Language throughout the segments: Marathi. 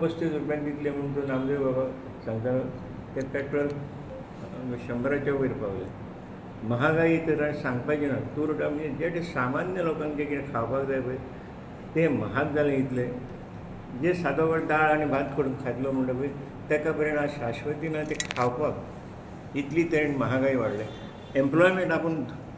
35 रुपयान दितले म्हणून तो नामदेव बाबा सांगता ते पेट्रोल 100च्या वयर पावले। महागाई तर सांगपाचें ना। तूर म्हणजे जे सामान्य लोकांक जे कितें खावपाक जाय पळय ते महाग जालें इतले। जे सादो दाळ आनी भात करून खातलो म्हणटा पळय तेका पर्यंत आज शाश्वती ना ते खावपाक इतली तरेन महागाई वाडल्या। एम्प्लॉयमेंट आपूण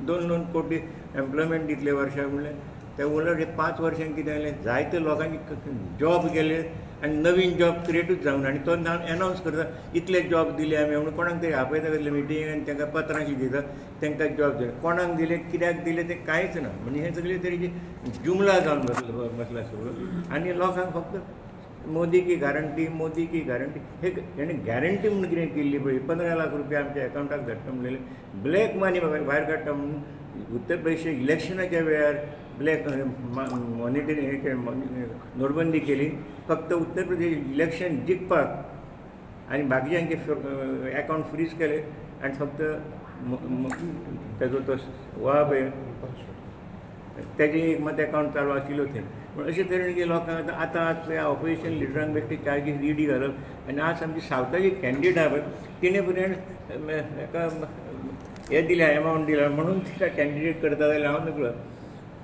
2-2 कोटी एम्प्लॉयमेंट दितले वर्साक म्हणल्यार ते उलट 5 वर्सांक कितें जालें जायते लोकांचे जॉब गेले आनी नवीन जॉब क्रिएटूच जावना आनी तो एनावन्स करता इतले जॉब दिले आमी म्हणून कोणाक तरी आपयता कसले मिटिंग आनी तांकां पत्रां दिता तांकां जॉब दिले कोणाक दिले कित्याक दिले ते कांयच ना। म्हणजे हे सगळे तरेची जुमला जावन बसला सगळो आनी लोकांक फक्त मोदी की गारंटी मोदी की गारंटी हे हेणे गॅरंटी म्हणून कितें केल्ली पळय 15 लाख रुपया आमच्या एकावंटाक धाडटा म्हणलेले ब्लॅक मनी भायर काडटा म्हणून उत्तर प्रदेश इलेक्शनाच्या वेळार ब्लॅक मॉनिटरींग नोटबंदी केली फक्त उत्तर प्रदेश इलेक्शन जिखपाक आनी बाकीच्यांचे अकावंट फ्रीज केले आनी फक्त तेजो तो वा पळय तेजे एक मात अकावंट चालू आशिल्लो थंय पूण अशे तरेन की लोकांक आतां ऑपोजिशन लिडरांक बेश्टे चार्जीस ईडी घालप आनी आज आमची सावथाची कॅन्डिडेट आहा पळय तिणें पर्यंत हेका हे दिल्या एमावंट दिला म्हणून तिका कॅन्डिडेट करता जाल्यार हांव नकळो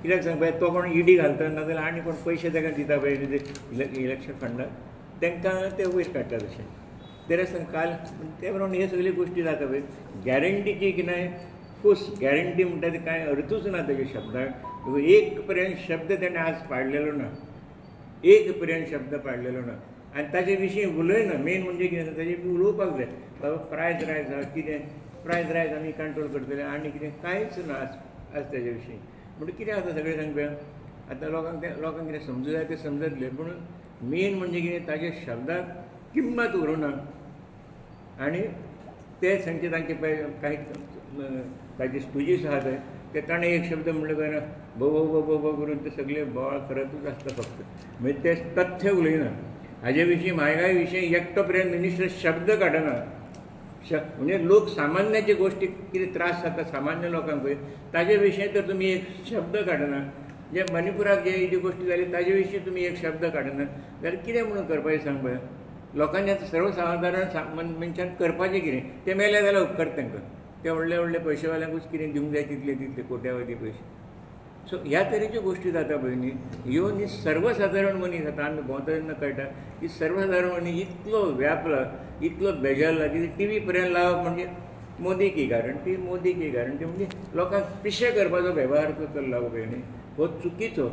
कित्याक सांग पळय तो कोण ईडी घालता नाजाल्यार आनी कोण पयशे ताका दिता पळय इलेक्शन फंडाक तांकां ते वयर काडटा तशें तेरे सांग काल ते प्रमाणे हे सगळे गोश्टी जाता पळय गॅरंटीची कितें फूस गॅरंटी म्हणटा ते कांय अर्थूच ना तेजे शब्दाक एक पर्यंत शब्द ताणें आज पाडलेलो ना एक पर्यंत शब्द पाडलेलो ना आनी ताजे विशीं उलयना मेन म्हणजे कितें ताजे उलोवपाक जाय बाबा प्रायस रायज आहा कितें प्रायस रायज आमी कंट्रोल करतले आनी कितें कांयच ना आज ताजे विशीं म्हणजे कितें जाता सगळें सांग पळय आतां लोकांक कितें समजूं जाय तें समजतलें पूण मेन म्हणजे कितें ताजे शब्दाक किंमत उरूना आनी ते सांगचे तांचे पळय कांय ताजे स्टुजीस आहा थंय ते ताणें एक शब्द म्हणले काय ना भो करून ते सगळे बोवाळ करतूच आसता फक्त म्हणजे ते तथ्य उलयना हाजे विशीं म्हारगाय विशीं एकटो पर्यंत मिनिस्टर शब्द काडना म्हणजे लोक सामान्याचे गोश्टी कितें त्रास जाता सामान्य लोकांक पळय ताजे विशीं तर तुमी एक शब्द काडना जे मणिपुराक जे जी गोश्टी जाली ताजे विशीं तुमी एक शब्द काडना जाल्यार कितें म्हणून करपाचें सांग पळय लोकांनी आतां सर्वसाधारण मनशान करपाचें कितें ते मेले जाल्यार उपकारता तांकां ते व्हडले व्हडले पयशेवाल्यांकूच कितें दिवंक जाय तितले कोट्यावधी पयशे सो ह्या तरेच्यो गोश्टी जाता पळय न्ही ह्यो न्ही सर्वसाधारण मनीस आतां आमी भोंवता तेन्ना कळटा की सर्वसाधारण मनीस इतलो व्यापला इतलो बेजारला की टीव्ही पर्यंत लावप म्हणजे मोदी की गारंटी म्हणजे लोकांक पिशे करपाचो वेव्हार तो चल्ला पळय न्ही हो चुकीचो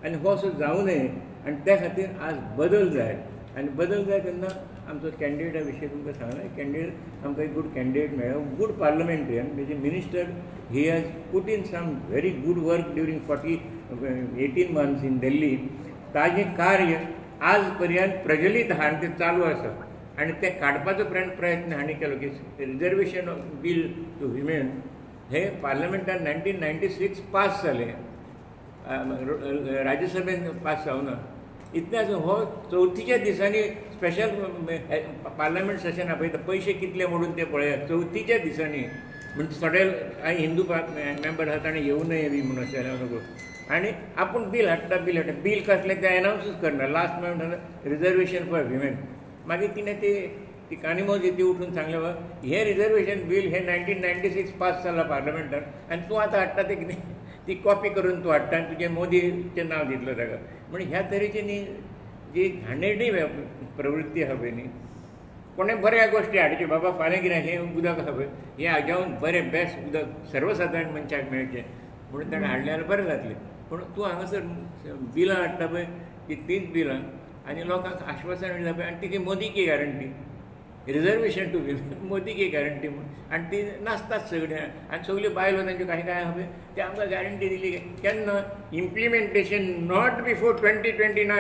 आनी हो असो जावं नये आनी त्या खातीर आज बदल जाय आनी बदल जाय तेन्ना आमचो कॅन्डिडेटा विशीं तुमकां सांगला कॅन्डिडेट आमकां एक गूड कॅन्डिडेट मेळ्ळो गूड पार्लमेंट्रियन म्हणजे minister he has put in some very good work during 18 months in Delhi ताजें कार्य आज पर्यंत प्रज्वलीत आहा आनी तें चालू आसा आनी तें काडपाचो प्रयत्न हांणी केलो की रिजर्वेशन बील टू विमेन हे पार्लमेंटान 1996 पास जालें राज्यसभेन पास जावना इतलें हो 4थीच्या दिसांनी स्पेशल पार्लमेंट सेशन आपयता पयशे कितले मोडून ते पळयात 4थीच्या दिसांनी म्हणजे थोडे हिंदू मेंबर आहा ताणें येवं नये बी म्हणून अशें नको आनी आपूण बील हाडटा बील कसलें तें एनावन्सूच करना लास्ट म्हणटा रिजर्वेशन फॉर विमेन मागीर तिणें ती कानिमोज ती उठून सांगलें बाबा हें रिजर्वेशन बील हे 1996 पास जालां पार्लमेंटान आनी तूं आतां हाडटा तें कितें ती कॉपी करून तूं हाडटा आनी तुजें मोदीचें नांव दितलो ताका म्हणजे ह्या तरेची न्ही जी घाणेरडी प्रवृत्ती आहा पळय न्ही कोणें बऱ्या गोश्टी हाडच्यो बाबा फाल्यां कितें हें उदक आहा पळय हें हाज्याहून बरें बेस्ट उदक सर्वसाधारण मनशाक मेळचें म्हणून ताणें हाडल्यार बरें जातलें पूण तूं हांगासर बिलां हाडटा पळय तीच बिलां आनी लोकांक आश्वासन दिता पळय आनी ती मोदी की गॅरंटी रिजर्वेशन टू मोदी की गॅरंटी म्हणून आनी ती नासतात सगळें आनी सगल्यो बायलो तांच्यो कांय आहा पळय ते आमकां गॅरंटी दिली केन्ना इम्प्लिमेंटेशन नॉट बिफोर 2029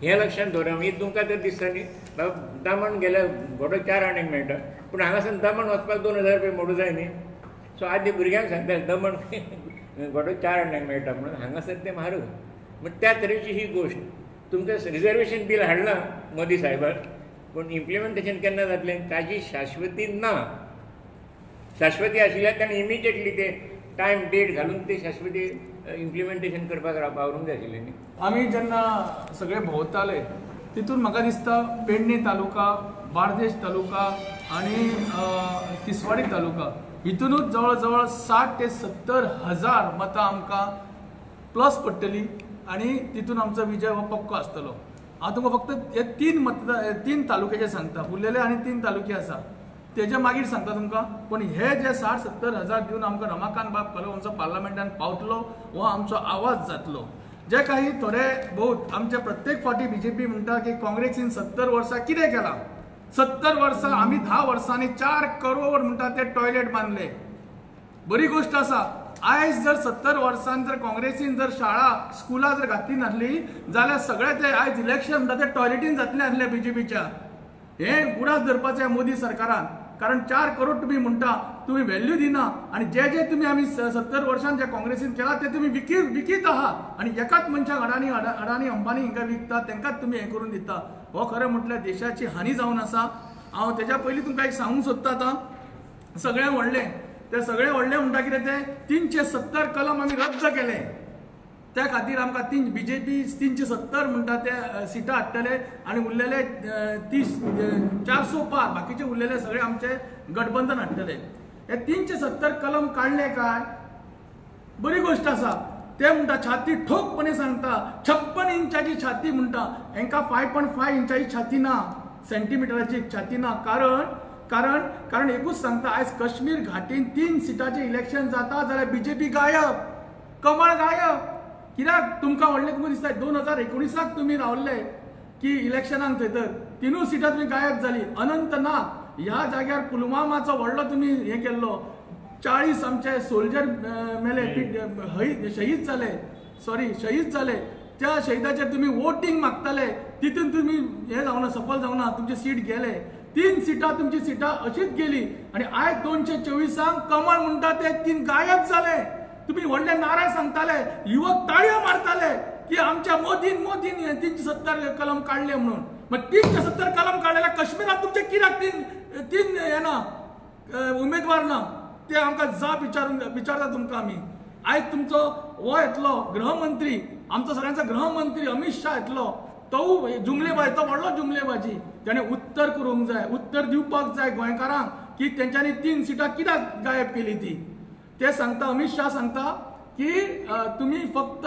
हें लक्षांत दवरा ही तुमकां तर दिसता न्ही बाबा दमण गेल्यार घोडो 4 आण्यांक मेळटा पूण हांगासान दमण वचपाक 2000 रुपया मोडूं जाय न्ही सो आदी भुरग्यांक सांगता दमण घोडो 4 आण्यांक मेळटा म्हणून हांगासर तें म्हारग म्हणजे त्या तरेची ही गोश्ट तुमकां रिजर्वेशन बील हाडलां मोदी साहेबान पूण इम्प्लिमेंटेशन केन्ना जातलें ताजी शाश्वती ना शाश्वती आशिल्ल्यार ताणें इमिजिएटली ते टायम डेट घालून ते शाश्वती इम्प्लिमेंटेशन करपाक वावरूंक जाय आशिल्लें न्ही आमी जेन्ना सगळे भोंवताले तितून म्हाका दिसता पेडणे तालुका, बार्देश तालुका आणि तिसवाडी तालुका हितूनच जवळ जवळ 60 ते 70 हजार मतां आमकां प्लस पडटली आणि तितून आमचो विजय हो पक्को आसतलो। हांव तुमकां फक्त हे 3 तालुक्याचे सांगता, उरलेले आनी 3 तालुके आसा तेजे मागीर सांगता तुमकां। पण हे जे 60-70 हजार दिवन आमकां रमाकांत बाब कदम आमचो पार्लमेंटान पावतलो हो आमचो आवाज जातलो। जे काही थोडे बहुत आमचे प्रत्येक फावटी बीजेपी म्हणटा की काँग्रेसीन 70 वर्सां कितें केलां, 70 वर्सां आमी 10 वर्सांनी 4 करोड म्हणटा ते टॉयलेट बांदले, बरी गोष्ट आसा। आयज जर 70 वर्सांनी जर काँग्रेसीन जर शाळा स्कुलां जर घातली नासली जाल्यार सगळे ते आयज इलेक्शन म्हणटा ते टॉयलेटीन जातले आसले बीजेपीच्या। हे उडास धरपाचें मोदी सरकारान, कारण 4 करोड तुम्ही म्हणटा तुम्ही व्हॅल्यू दिना आणि जे जे तुम्ही आम्ही 70 वर्षांत जे काँग्रेसीन केला ते तुम्ही विकीत आहात आणि एकाच मनशाक अडाणी अंबानी हिंका विकता, तांकांच तुम्ही हे करून दिता। हो खरें म्हटल्यार देशाची हानी जावन आसा। हांव तेच्या पयलीं तुमकां एक सांगूंक सोदता, आतां सगळें व्हडलें म्हणटा कितें ते 370 कलम आमी रद्द केले, त्या खातीर आमकां बीजेपी 370 म्हणटा ते सिटां हाडटले आणि उरलेले 400 पार बाकीचे उरलेले सगळे आमचे गठबंधन हाडटले। हे 370 कलम काढले काय बरी गोष्ट आसा। ते म्हणटा छाती ठोकपणे सांगता 56 इंचाची छाती म्हणटा, हांकां 5.5 इंचाची छाती ना, सेंटीमिटराची छाती ना। कारण एकूच सांगता, आयज काश्मीर घाटीन 3 सिटांचे इलेक्शन जाता जाल्यार बीजेपी गायब, कमळ गायब। कित्याक तुमकां दिसता 2019 तुम्ही रावल्ले की इलेक्शनाक थंयतर 3 सिटां तुम्ही गायब जाली। अनंतनाग ह्या जाग्यार पुलवामाचो व्हडलो तुम्ही हे केल्लो, 40 आमचे सोल्जर मेले, शहीद जाले। त्या शहीदाचेर तुम्ही वोटिंग मागताले, तितून तुम्ही हे जावना, सफल जावना, तुमचे सीट गेले। 3 सिटां तुमची सिटां अशीच गेली आणि आयज 224 कमळ म्हणटा ते 3 गायब जाले। तुम्ही व्हडले नारे सांगताले, युवक ताळयो मारताले की आमच्या मोदीन 370 कलम काढले म्हणून। मग 370 कलम काढलेल्या काश्मीरात तुमचे कित्याक 3 हे ना उमेदवार ना, ते आमकां जाप विचारता तुमकां आमी। आयज तुमचो हो येतलो गृहमंत्री, आमचो सगळ्यांचो गृहमंत्री अमित शाह येतलो, तो जुमलेबाजी, तो व्हडलो जुमलेबाजी, ताणें उत्तर करूंक जाय, उत्तर दिवपाक जाय गोंयकारांक की तेंच्यांनी 3 सिटां कित्याक गायब केली ती। ते सांगता, अमित शाह सांगता की तुम्ही फक्त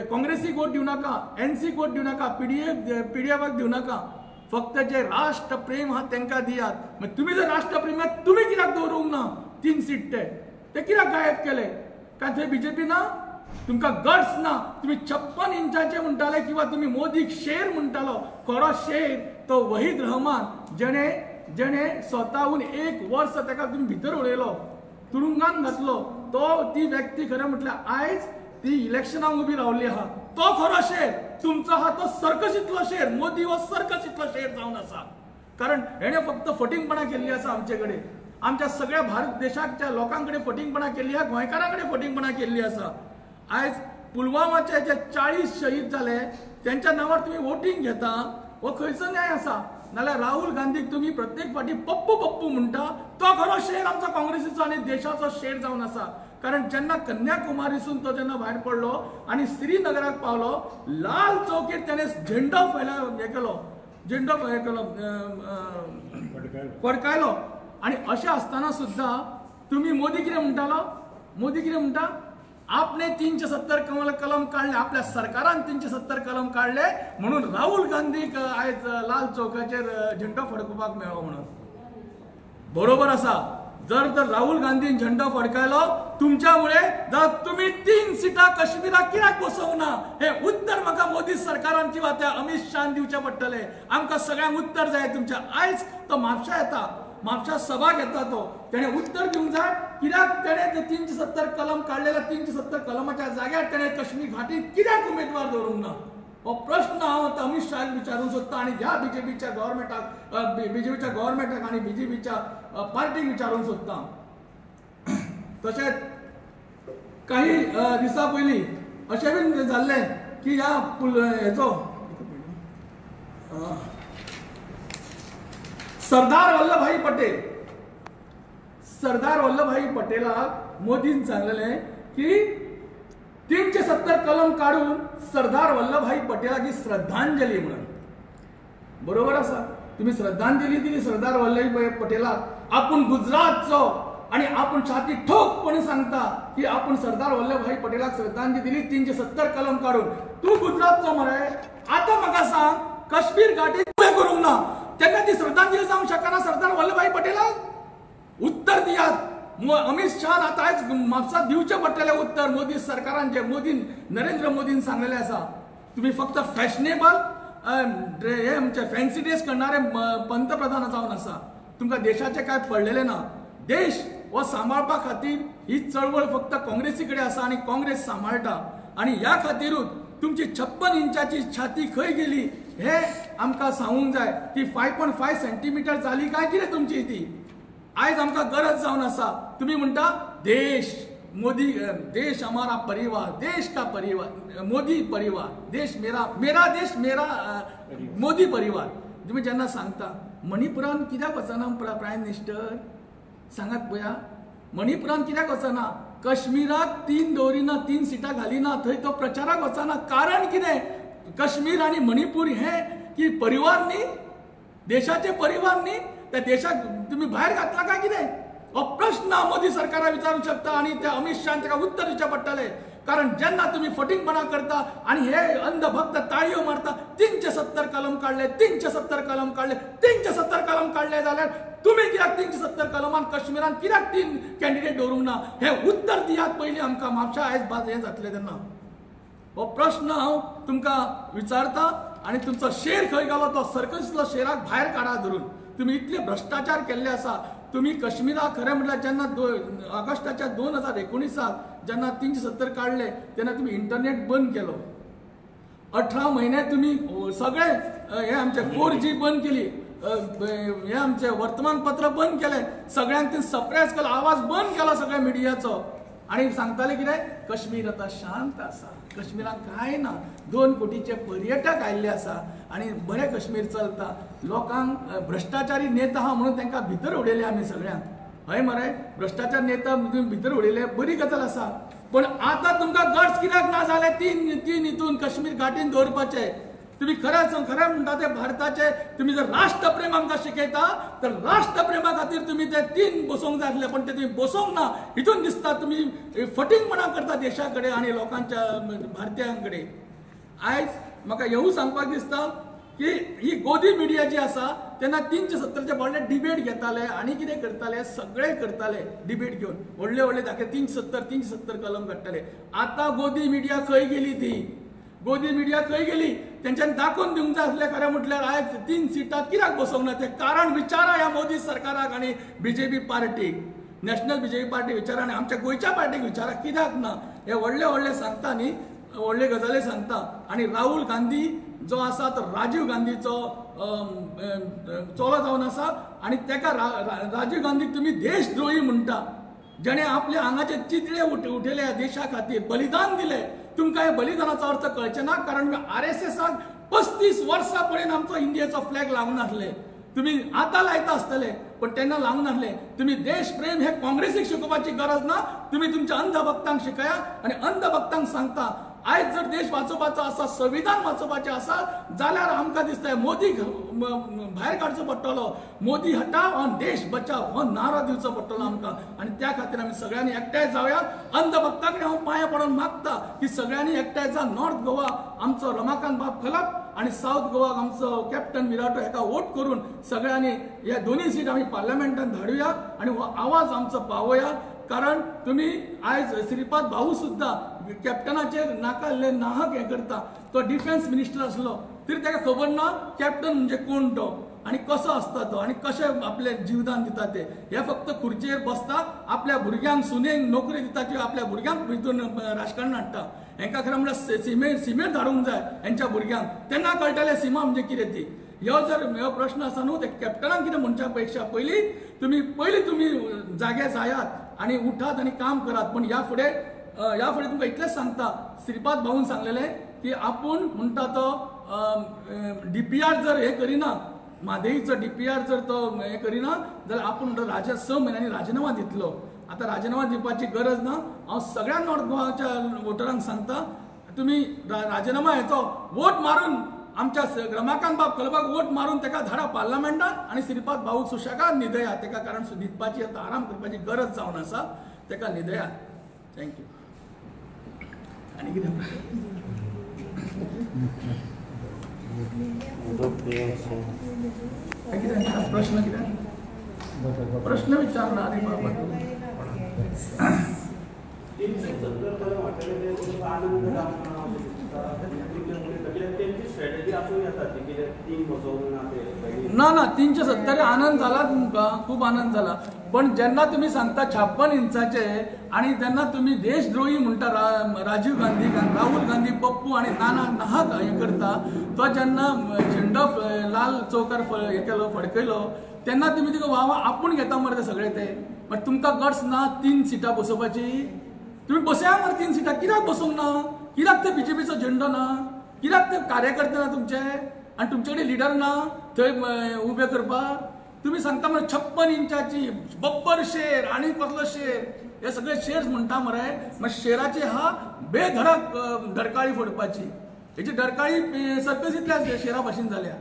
काँग्रेसीक वोट दिव नाका, एनसीक वोट दिव नाका, पीडीएफक दिव नाका, फक्त जे राष्ट्रप्रेम हा तांकां दियात। मग तुम्ही जर राष्ट्रप्रेम तुम्ही कित्याक दवरूंक ना 3 सीट ते कित्याक गायब केले? काय थंय बीजेपी ना? तुमकां गट्स ना? तुम्ही 56 इंचाचे म्हणटाले किंवा तुम्ही मोदीक शेर म्हणटालो, खरो शेर तो वहीद रहमान, जेणे स्वताहून 1 वर्स ताका तुम्ही भितर उडयलो, तुरुंगान घातलो, ती व्यक्ती खरें म्हटल्यार आयज ती इलेक्शनाक उबी रावल्ली आहा, तो खरो शेर तुमचो हा, तो सर्कशीतलो शेर। मोदी हो सर्कशीतलो शेर जावन आसा, कारण हेणे फक्त फटिंगपणां केल्ली आसा आमचे कडेन, आमच्या सगळ्या भारत देशाच्या लोकांकडे फटिंगपणां केल्ली आहा, गोंयकारांकडे फटिंगपणां केल्ली आसा। आयज पुलवामाचे जे 40 शहीद जाले त्यांच्या नावार तुम्ही वोटिंग घेता, हो खंयचो न्याय आसा? नाल्यार राहुल गांधीक तुम्ही प्रत्येक फाटी पप्पू म्हणटा, तो खरो शेर आमचो काँग्रेसीचो आणि देशाचो शेर जावन आसा। कारण जेन्ना कन्याकुमारीसून तो जेन्ना भायर पडलो आणि श्रीनगराक पावलो, लाल चौकीर त्याने झेंडो फडकायलो आणि अशें आसतना सुद्धा तुम्ही मोदी कितें म्हणटालो? मोदी कितें म्हणटा? आपने 370 कलम काढले, आपल्या सरकारान 370 कलम काढले म्हणून राहुल गांधीक आयज लाल चौकाचेर झेंडो फडकोवपाक मेळ्ळो म्हणून। बरोबर आसा, जर राहुल गांधीन झेंडो फडकायलो तुमच्यामुळे, जर तुम्ही 3 सिटां काश्मीराक कित्याक बसोवंक ना, हे उत्तर म्हाका मोदी सरकारान किंवा त्या अमित शाहान दिवचे पडटले। आमकां सगळ्यांक उत्तर जाय तुमच्या। आयज तो म्हापशा येता, म्हापशा सभा घेता, तो तेणे उत्तर दिवंक जाय कित्याक तेणे 370 कलम काढलेल्या 370 कलमाच्या जाग्यार तेणे काश्मीर घाटीत कित्याक उमेदवार दवरूंक ना, हो प्रश्न हांव आतां अमित शाहाक विचारूंक सोदता आणि ह्या बीजेपीच्या गव्हर्मेंटाक आणि बीजेपीच्या पार्टीक विचारूंक सोदता। तशेंच काही दिसा पयलीं अशें बीन जाल्लें की ह्या हेचो सरदार वल्लभभाई पटेलाक मोदीन सांगलेलें की 370 कलम काढून सरदार वल्लभभाई पटेलाची श्रद्धांजली म्हणून। बरोबर आसा. तुम्ही श्रद्धांजली दिली सरदार वल्लभभाई पटेलाक. आपूण गुजरातचो आणि आपण छाती ठोकपणे सांगता की आपण सरदार वल्लभभाई पटेलाक श्रद्धांजली दिली 370 कलम काढून. तू गुजरातचो मरे. आता म्हाका सांग, काश्मीर घाटी तुवें करूंक ना तेन्ना ती श्रद्धांजली जावंक शकना सरदार वल्लभभाई पटेलाक? उत्तर दियात. अमित शहान आता आयज म्हापसा दिवचें पडटलें उत्तर मोदी सरकारान जे नरेंद्र मोदीन सांगलेलें आसा. तुम्ही फक्त फॅशनेबल हे आमचे फॅन्सी ड्रेस करणारे पंतप्रधान जावन आसा. तुमकां देशाचें काय पडलेलें ना. देश हो सांबाळपा खातीर ही चळवळ फक्त काँग्रेसी कडेन आसा आणि काँग्रेस सांबाळटा. आणि ह्या खातीरूच तुमची 56 इंचाची छाती खंय गेली हे आमकां सांगूंक जाय. ती 5.5 सेंटीमीटर जाली काय कितें तुमची ती? आयज आमकां गरज जावन आसा. तुम्ही म्हणटा देश मोदी, देश हमारा परिवार, देश का परिवार, मोदी परिवार, देश मेरा देश मेरा मोदी परिवार. तुम्ही जेन्ना सांगता मणिपुरान कित्याक वचना प्रायम मिनिस्टर? सांगात पळया. मणिपुरान कित्याक वचना? काश्मीराक 3 दवरिना, 3 सिटां घालिना, थंय तो प्रचाराक वचना. कारण कितें? काश्मीर आणि मणिपूर हे की परिवार न्ही, देशाचे परिवार न्ही? त्या देशाक तुम्ही भायर घातला काय कितें? हो प्रश्न मोदी सरकाराक विचारूंक शकता आणि त्या अमित शहान ताका उत्तर दिवचें पडटलें. कारण जेन्ना तुम्ही फटिंगपणा करता आणि हे अंधभक्त ताळयो मारता, 370 कलम काढले, 370 कलम काढले, 370 कलम काढले जाल्यार तुम्ही कित्याक 370 कलमान काश्मीरान कित्याक 3 कॅन्डिडेट दवरूंक ना? हे उत्तर दियात पयलीं आमकां. म्हापशा आयज बाद हें जातलें तेन्ना हो प्रश्न हांव तुमकां विचारता. आणि तुमचो शेर खंय गेलो तो सर्कसीतलो शेराक भायर काडा धरून. तुम्ही इतले भ्रष्टाचार केल्ले आसा. तुम्ही काश्मीराक खरें म्हटल्यार जेन्ना ऑगस्टाच्या 2019 जेन्ना 370 काढले तेन्ना तुम्ही इंटरनेट बंद केलो. 18 म्हयने तुम्ही सगळे हे आमचे 4G बंद केली. हे आमचे वर्तमानपत्र बंद केले. सगळ्यांक ते सप्रेस केलो. आवाज बंद केला सगळ्या मिडियाचो. आणि सांगताले कितें? काश्मीर आता शांत आसा, काश्मीराक काय ना. 2 कोटीचे पर्यटक आयिल्ले आसा आणि बरे काश्मीर चलता. लोकांक भ्रष्टाचारी नेता आहा म्हणून तांकां भितर उडयले आमी सगळ्यांक. हय मरे, भ्रष्टाचार नेता भितर उडयले बरी गजाल आसा. पण आता तुमकां गट्स कित्याक ना जाले 3 हितून काश्मीर घाटीन दवरपाचे? तुम्ही खरें म्हणटा ते भारताचे. तुम्ही जर राष्ट्रप्रेम आमकां शिकयता तर राष्ट्रप्रेमा खातीर तुम्ही ते 3 बसोवंक जाय आसले, पण ते तुम्ही बसोवंक ना. हितून दिसता तुम्ही फटिंगपणा करता देशा कडेन आणि लोकांच्या भारतीयां कडेन. आयज म्हाका हेवूय सांगपाक दिसता की ही गोदी मिडिया जी आसा तेन्ना 370चे व्हडले डिबेट घेताले आणि कितें करताले, सगळे करताले डिबेट घेवन व्हडले दाखय 370 कलम काडटाले. आतां गोदी मिडिया खंय गेली? ती गोदी मिडिया खंय गेली? त्यांच्यानी दाखोवन दिवंक जाय आसलें. खरें म्हटल्यार आयज 3 सिटां कित्याक बसोवंक ना? तें कारण विचारा ह्या मोदी सरकाराक आणि बीजेपी पार्टीक, नॅशनल बीजेपी पार्टी विचारा आणि आमच्या गोंयच्या पार्टीक विचारा कित्याक ना? हे व्हडले सांगता न्ही, व्हडले गजाली सांगता. आणि राहुल गांधी जो आसा तो राजीव गांधीचो चलो जावन आसा आणि तेका राजीव गांधीक तुम्ही देशद्रोही म्हणटा. जेणे आपले आंगाचे चितळे उठयले ह्या देशा खातीर, बलिदान दिले. तुमकां हे बलिदानाचो अर्थ कळचे ना. कारण RSSाक 35 वर्सां पर्यंत आमचो इंडियेचो फ्लॅग लावून नासले. तुम्ही आता लायता आसतले पण तेन्ना लावून नासले. तुम्ही देश प्रेम हे काँग्रेसीक शिकोवपाची गरज ना. तुम्ही तुमच्या अंधभक्तांक शिकया आणि अंधभक्तांक सांगता आयज जर देश वाचोवपाचो आसा, संविधान वाचोवपाचें आसा जाल्यार आमकां दिसता मोदी भायर काडचो पडटलो. मोदी हटाव और देश बचाव हो नारो दिवचो पडटलो आमकां. आणि त्या खातीर आमी सगळ्यांनी एकठांय जावया. अंधभक्ता कडेन हांव पांया पडून मागता की सगळ्यांनी एकठांय जा. नॉर्थ गोवा आमचो रमाकांत बाब खलप आणि साऊथ गोवाक आमचो कॅप्टन मिराटो हेका वोट करून सगळ्यांनी ह्या दोन्ही सीट आमी पार्लमेंटान धाडुया आणि हो आवाज आमचो पावोया. कारण तुम्ही आयज श्रीपाद भाऊ सुद्धा कॅप्टनाचेर नाका नाहक हे करता. तो डिफेन्स मिनिस्टर आसलो तरी ताका खबर ना कॅप्टन म्हणजे कोण तो आणि कसो आसता तो आणि कशें आपले जीवदान दिता ते. हे फक्त खुर्चेर बसता, आपल्या भुरग्यांक सुनेक नोकरी दिता किंवा आपल्या भुरग्यांक भितून राजकारण हाडटा. हेंकां खरें म्हळ्यार सिमेर धाडूंक जाय हेंच्या भुरग्यांक. तेन्ना कळटलें सीमा म्हणजे कितें ती. ह्यो प्रश्न आसा न्हू, ते कॅप्टनाक कितें म्हणच्या पेक्षा पयलीं तुम्ही जागे जायात आणि उठात आणि काम करात. पण ह्या फुडें तुमकां इतलेंच सांगता, श्रीपाद भाऊन सांगलेलें की आपूण म्हणटा तो DPR जर हे करिना, म्हादईचो DPR जर तो हे करिना जाल्यार आपूण 6 म्हयन्यांनी राजिनामा दितलो. आता राजिनामा दिवपाची गरज ना. हांव सगळ्या नॉर्थ गोवाच्या वोटरांक सांगता तुम्ही राजिनामा हेचो वोट मारून आमच्या रमाकांत बाब कलबाग वोट मारून ताका धाडा पार्लमेंटात आणि श्रीपाद भाऊ सुशेगाद न्हिदया ताका कारण न्हिदपाची आता आराम करपाची गरज जावन आसा ताका न्हिदया थँक्यू आनी कितें प्रश्न कितें प्रश्न विचारना रे बाबा ना ना 370 आनंद झाला तुमकां खूप आनंद झाला पण जेन्ना तुम्ही सांगता 56 इंचाचे आणि जेन्ना तुम्ही देशद्रोही म्हणटा राजीव गांधी राहुल गांधी पप्पू आणि नाना नाहक हे करता तो जेन्ना झेंडो लाल चौकार हे केलो फडकयलो तेन्ना तुम्ही तिका वावा आपूण घेता मरे ते सगळे ते पण तुमकां गट्स ना 3 सिटां बसोवपाची तुम्ही बसया मरे 3 सिटां कित्याक बसोवंक ना कित्याक ते बीजेपीचो झेंडो ना कित्याक ते कार्यकर्ते ना तुमचे आणि तुमचे कडेन लिडर ना थंय उबे करपाक तुम्ही सांगता मरे 56 इंचाची बब्बर शेर आणि कसलो शेर हे सगळे शेर्स म्हणटा मरे शेराची हा बेधडक धडकाळी फोडपाची हेची धडकाळी सर्कसींतल्या शेरा भाशेन जाल्या